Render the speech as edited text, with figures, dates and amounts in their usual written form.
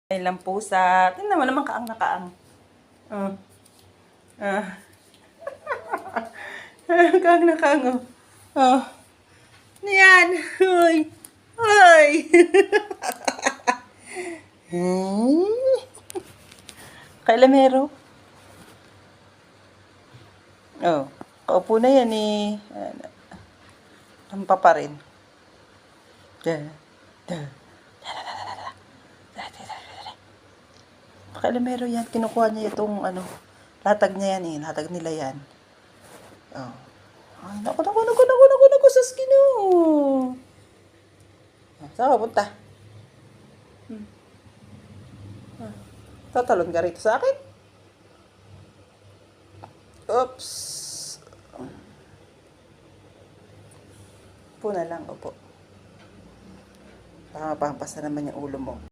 Ilang pusa. Tingnan mo naman kaang nakaang. Oh. Kaang nakaang. Oh. Yan. Hoy. Hoy. Kailamero. Oh. Kaupo na yan eh. Tampa pa rin. Kailamero yan. Kinukuha niya itong latag niya yan eh. Latag nila yan. Oh. Ay, naku, Saskino. Saan ka punta? Tatalon ka rito sa akin? Oops. Upo na lang, upo. Baka mapampas na naman yung ulo mo.